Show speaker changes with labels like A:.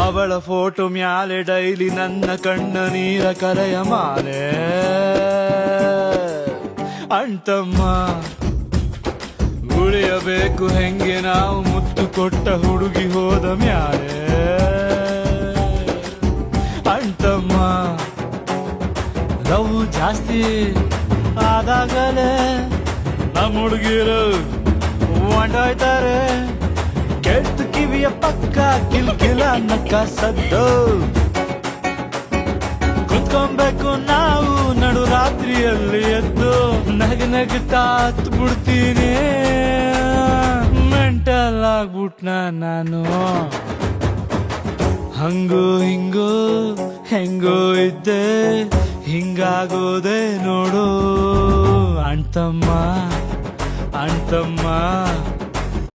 A: ಅವಳ ಫೋಟೋ ಮ್ಯಾಲೆ ಡೈಲಿ ನನ್ನ ಕಣ್ಣ ನೀರ ಕರೆಯ ಮಾಲೆ ಅಣ್ತಮ್ಮ ಉಳಿಯಬೇಕು ಹೆಂಗೆ ನಾವು ಮುತ್ತು ಕೊಟ್ಟ ಹುಡುಗಿ ಹೋದ ಮ್ಯಾಲೆ ಅಣ್ತಮ್ಮ ಲವ್ ಜಾಸ್ತಿ ಆದಾಗಲೇ ನಮ್ಮ ಹುಡುಗಿರು ಹೊಂಟೋಯ್ತಾರೆ ಕೆಟ್ಟ ಕಿವಿಯ ಪಕ್ಕ ಕಿಲ್ಕಿಲ ನಕ್ಕ ಸದ್ದು ಕುತ್ಕೊಬೇಕು ನಾವು ನಡು ರಾತ್ರಿಯಲ್ಲಿ ಎದ್ದು ನಗನಗ್ತಾ ಹತ್ತು ಬಿಡ್ತೀನಿ ಮೆಂಟಲ್ ಆಗ್ಬಿಟ್ನ ನಾನು ಹಂಗೋ ಹಿಂಗೋ ಹೆಂಗೋ ಇದ್ದೆ ಹಿಂಗಾಗೋದೆ ನೋಡು ಅಣ್ತಮ್ಮ ಅಣ್ತಮ್ಮ